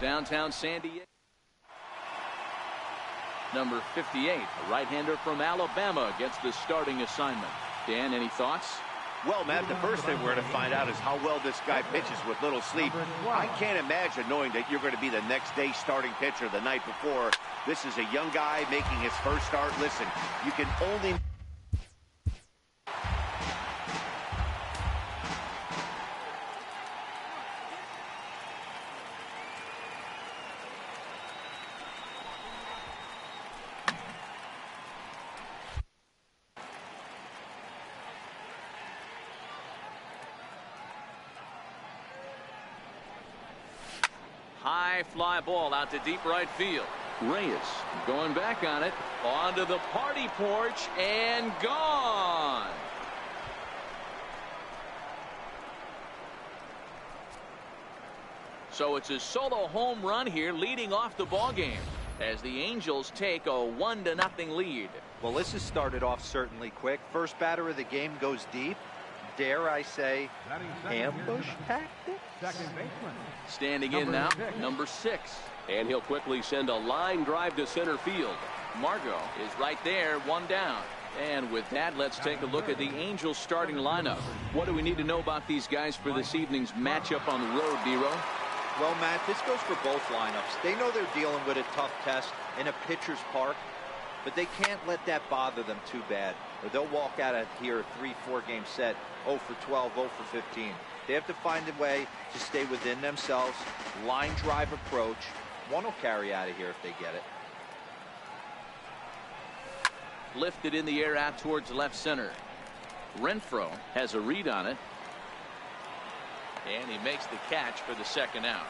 downtown San Diego. Number 58, a right-hander from Alabama, gets the starting assignment. Dan, any thoughts? Well, Matt, the first thing we're going to find out is how well this guy pitches with little sleep. I can't imagine knowing that you're going to be the next day starting pitcher the night before. This is a young guy making his first start. Listen, you can only... High fly ball out to deep right field. Reyes going back on it. Onto the party porch and gone. So it's a solo home run here leading off the ball game as the Angels take a 1-0 lead. Well, this has started off certainly quick. First batter of the game goes deep. Dare I say, ambush tactics? Standing in now, number 6. And he'll quickly send a line drive to center field. Margot is right there, 1 down. And with that, let's take a look at the Angels starting lineup. What do we need to know about these guys for this evening's matchup on the road, Nero? Well, Matt, this goes for both lineups. They know they're dealing with a tough test in a pitcher's park, but they can't let that bother them too bad, or they'll walk out of here a 3-4 game set 0 for 12, 0 for 15. They have to find a way to stay within themselves. Line drive approach. One will carry out of here if they get it. Lifted in the air out towards left center. Renfroe has a read on it. And he makes the catch for the second out.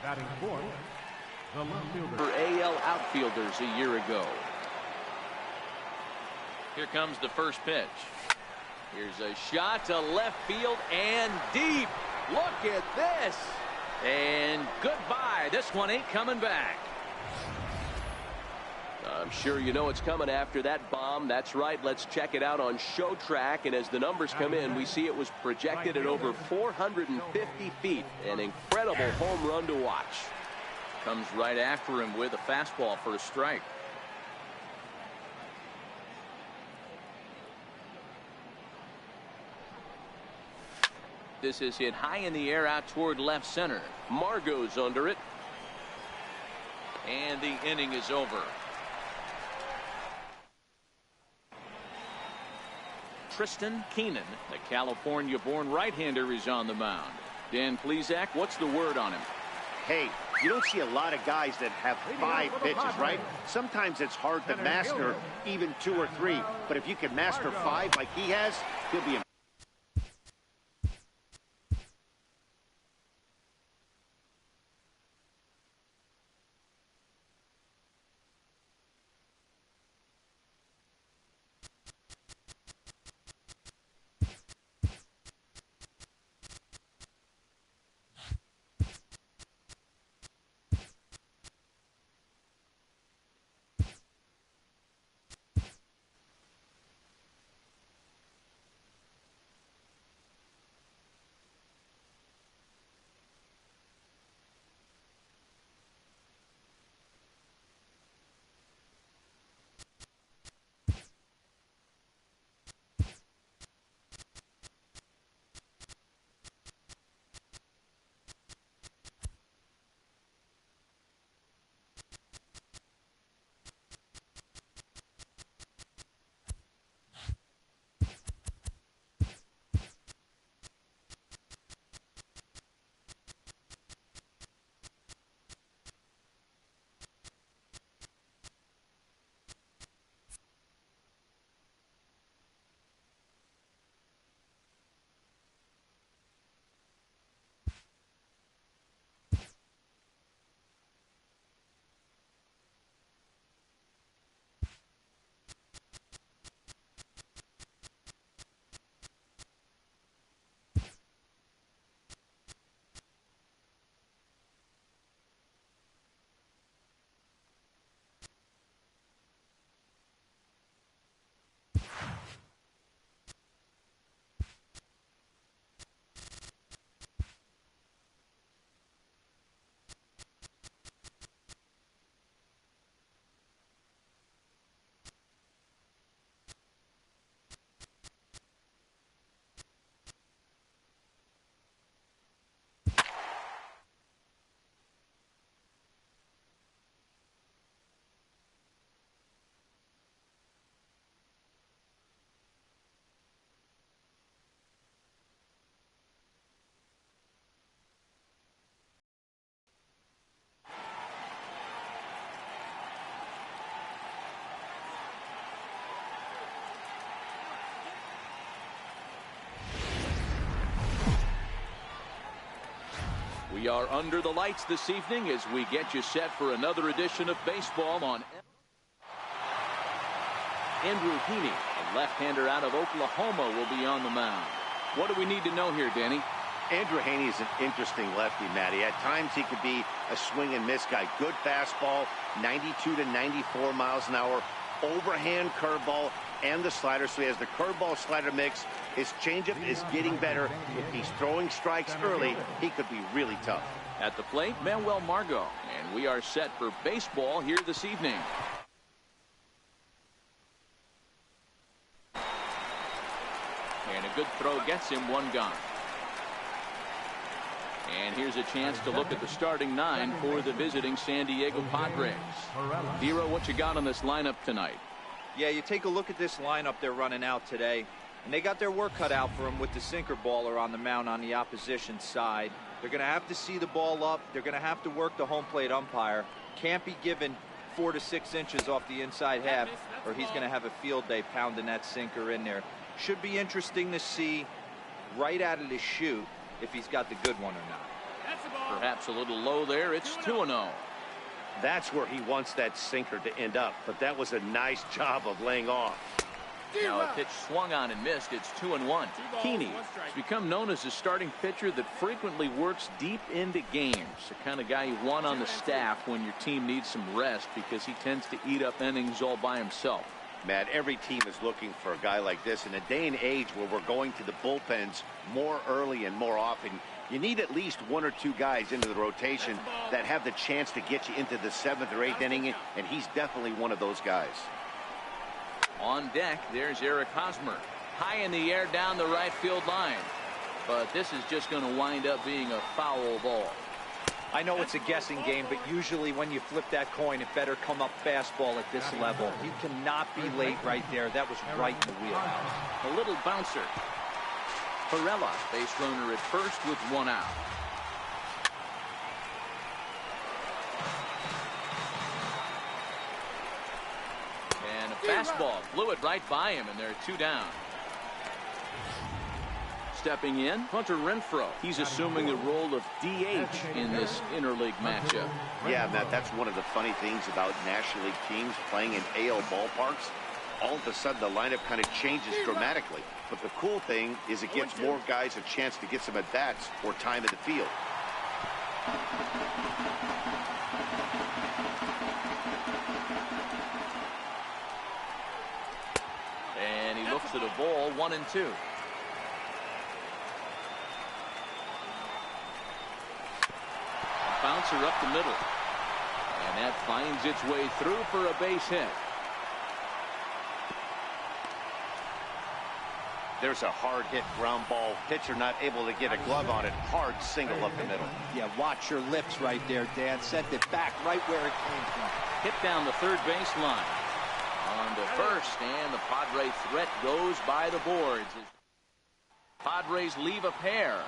Batting fourth, the left fielder. For AL outfielders a year ago. Here comes the first pitch. Here's a shot to left field and deep. Look at this. And goodbye. This one ain't coming back. I'm sure you know it's coming after that bomb. That's right. Let's check it out on Show Track. And as the numbers come in, we see it was projected at over 450 feet. An incredible home run to watch. Comes right after him with a fastball for a strike. This is hit high in the air out toward left center. Margot's under it. And the inning is over. Tristan I, the California-born right-hander, is on the mound. Dan Plesac, what's the word on him? Hey, you don't see a lot of guys that have 5 pitches, right? Sometimes it's hard to master even 2 or 3. But if you can master 5 like he has, he'll be a We are under the lights this evening as we get you set for another edition of baseball on Andrew Heaney, a left-hander out of Oklahoma, will be on the mound. What do we need to know here, Danny? Andrew Heaney is an interesting lefty, Matty. At times he could be a swing and miss guy. Good fastball, 92 to 94 miles an hour, overhand curveball, and the slider. So he has the curveball slider mix. His changeup is getting better. If he's throwing strikes early, he could be really tough. At the plate, Manuel Margot, and we are set for baseball here this evening. And a good throw gets him one gone. And here's a chance to look at the starting nine for the visiting San Diego Padres. Hero, what you got on this lineup tonight? Yeah, you take a look at this lineup they're running out today, and they got their work cut out for them with the sinker baller on the mound on the opposition side. They're going to have to see the ball up. They're going to have to work the home plate umpire. Can't be given 4 to 6 inches off the inside half, or he's going to have a field day pounding that sinker in there. Should be interesting to see right out of the chute if he's got the good one or not. Perhaps a little low there. It's 2-0. That's where he wants that sinker to end up, but that was a nice job of laying off. Now a pitch swung on and missed. It's 2-1. Heaney has become known as a starting pitcher that frequently works deep into games. The kind of guy you want on the staff when your team needs some rest because he tends to eat up innings all by himself. Matt, every team is looking for a guy like this. In a day and age where we're going to the bullpens more early and more often, you need at least 1 or 2 guys into the rotation that have the chance to get you into the 7th or 8th inning, and he's definitely one of those guys. On deck, there's Eric Hosmer. High in the air down the right field line. But this is just going to wind up being a foul ball. I know it's a guessing game, but usually when you flip that coin, it better come up fastball at this level. You cannot be late right there. That was right in the wheelhouse. A little bouncer. Perella, base runner at first with 1 out. And a fastball blew it right by him, and there are 2 down. Stepping in, Hunter Renfroe. He's assuming the role of DH in this interleague matchup. Yeah, Matt, that's one of the funny things about National League teams playing in AL ballparks. All of a sudden, the lineup kind of changes dramatically. But the cool thing is it gives more guys a chance to get some at-bats or time in the field. And he looks at a ball, 1-2. Bouncer up the middle, and that finds its way through for a base hit. There's a hard hit ground ball. Pitcher not able to get a glove on it. Hard single up the middle. Yeah, watch your lips right there, Dan. Sent it back right where it came from. Hit down the third base line. On to first, and the Padres threat goes by the boards. Padres leave a pair.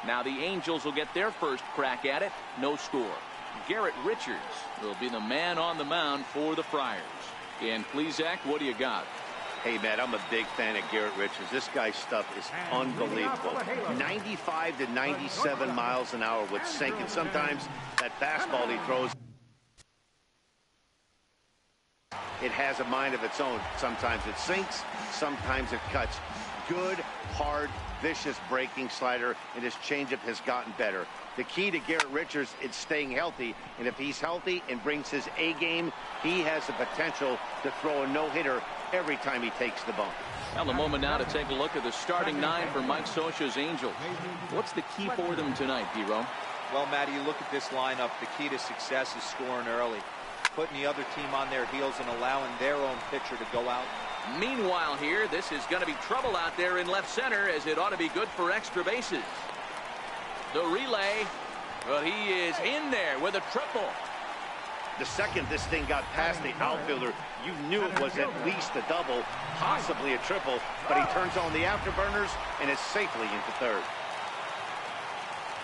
Now the Angels will get their first crack at it. No score. Garrett Richards will be the man on the mound for the Friars. And please, Zach, what do you got? Hey, Matt, I'm a big fan of Garrett Richards. This guy's stuff is unbelievable. 95 to 97 miles an hour with sink. And sometimes that fastball he throws, it has a mind of its own. Sometimes it sinks, sometimes it cuts. Good, hard, vicious breaking slider, and his changeup has gotten better. The key to Garrett Richards is staying healthy, and if he's healthy and brings his A game, he has the potential to throw a no-hitter every time he takes the bump. Now, a moment now to take a look at the starting 9 for Mike Scioscia's Angels. What's the key for them tonight, Hero? Well, Matty, you look at this lineup, the key to success is scoring early, putting the other team on their heels and allowing their own pitcher to go out. Meanwhile here, this is going to be trouble out there in left center, as it ought to be good for extra bases. The relay, but he is in there with a triple. The second this thing got past the outfielder, you knew it was at least a double, possibly a triple, but he turns on the afterburners and is safely into third.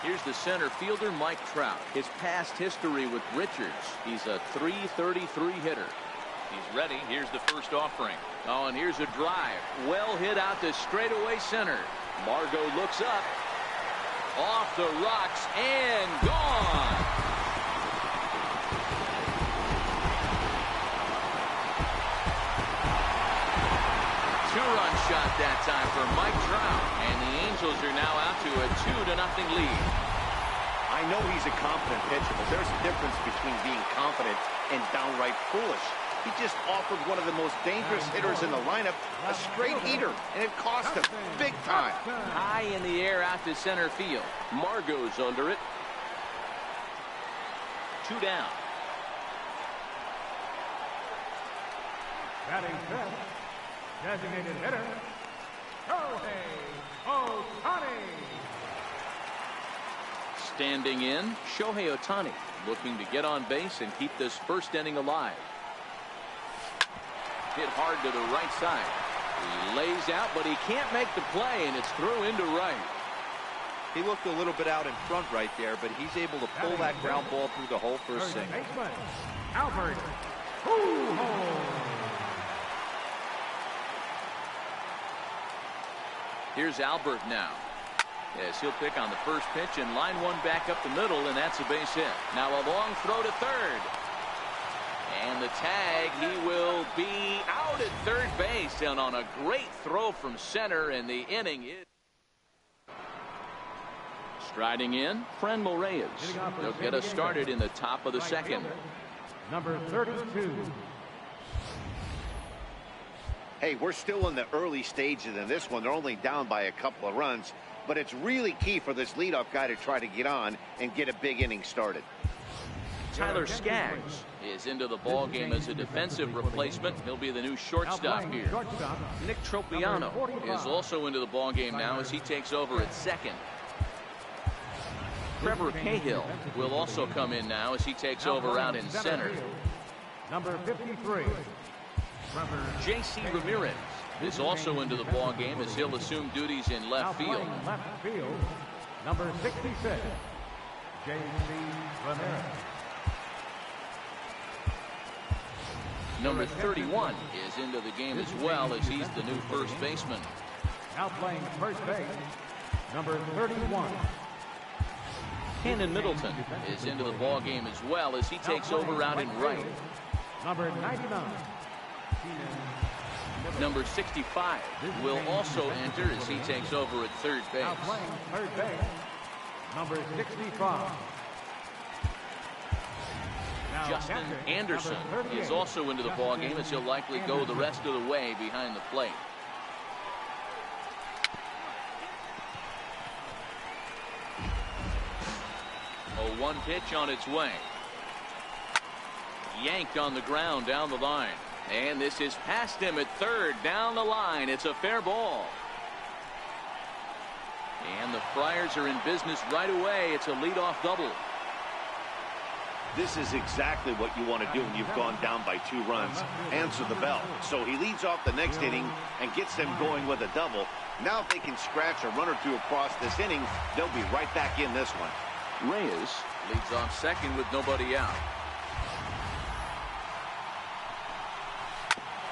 Here's the center fielder, Mike Trout. His past history with Richards, he's a .333 hitter. He's ready. Here's the first offering. Oh, and here's a drive. Well hit out to straightaway center. Margot looks up. Off the rocks and gone. Two-run shot that time for Mike Trout. And the Angels are now out to a 2-0 lead. I know he's a confident pitcher, but there's a difference between being confident and downright foolish. He just offered one of the most dangerous hitters in the lineup a straight heater, and it cost him big time. High in the air out to center field. Margot's under it. 2 down. Batting fifth, designated hitter, Shohei Ohtani. Standing in, Shohei Ohtani looking to get on base and keep this first inning alive. Hit hard to the right side. He lays out, but he can't make the play, and it's through into right. He looked a little bit out in front right there, but he's able to pull that ground ball through the hole for a single. Albert Pujols. Here's Albert now. Yes, he'll pick on the first pitch and line one back up the middle, and that's a base hit. Now a long throw to third. And the tag, he will be out at third base, and on a great throw from center, and the inning is. Striding in, Franmil Reyes. They'll get us started in the top of the second. Number 32. Hey, we're still in the early stages in this one. They're only down by a couple of runs, but it's really key for this leadoff guy to try to get on and get a big inning started. Tyler Skaggs is into the ball game as a defensive replacement. He'll be the new shortstop here. Nick Tropiano is also into the ball game now as he takes over at second. Trevor Cahill will also come in now as he takes over out in center. Number 53. J.C. Ramirez is also into the ball game as he'll assume duties in left field. Number 66. J.C. Ramirez. Number 31 is into the game as well as he's the new first baseman. Now playing first base, number 31. Cannon Middleton is into the ball game as well as he takes over out in right. Number 99. Number 65 will also enter as he takes over at third base. Now playing third base, number 65. Justin Anderson is also into the ball game as he'll likely go the rest of the way behind the plate. A 1 pitch on its way. Yanked on the ground down the line. And this is past him at third down the line. It's a fair ball. And the Friars are in business right away. It's a leadoff double. This is exactly what you want to do when you've gone down by 2 runs. Answer the bell. So he leads off the next inning and gets them going with a double. Now if they can scratch a run or two across this inning, they'll be right back in this one. Reyes leads off second with nobody out.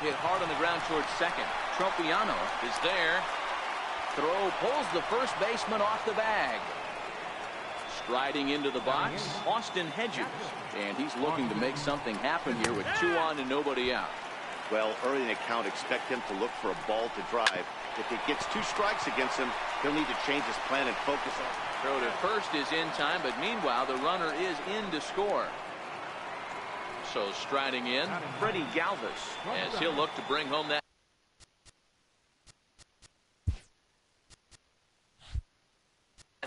Hit hard on the ground towards second. Tropiano is there. Throw pulls the first baseman off the bag. Striding into the box, Austin Hedges. And he's looking to make something happen here with 2 on and nobody out. Well, early in the count, expect him to look for a ball to drive. If he gets 2 strikes against him, he'll need to change his plan and focus on. Throw to first is in time, but meanwhile, the runner is in to score. So striding in, Freddie Galvis, as he'll look to bring home that.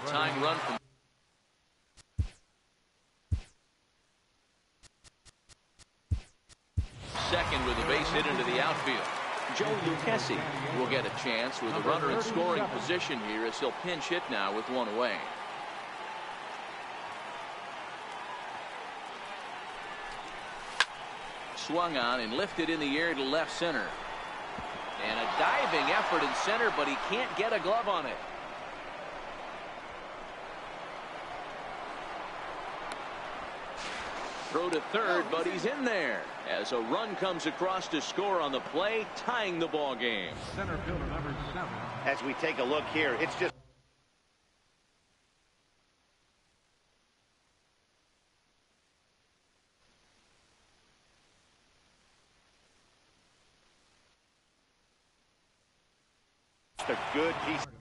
Tying run from. Second with a base hit into the outfield. Joe Lucchesi will get a chance with a runner in scoring position here as he'll pinch hit now with 1 away. Swung on and lifted in the air to left center. And a diving effort in center, but he can't get a glove on it. Throw to third, but he's in there as a run comes across to score on the play, tying the ball game. Center fielder number 7. As we take a look here, it's just just a good piece.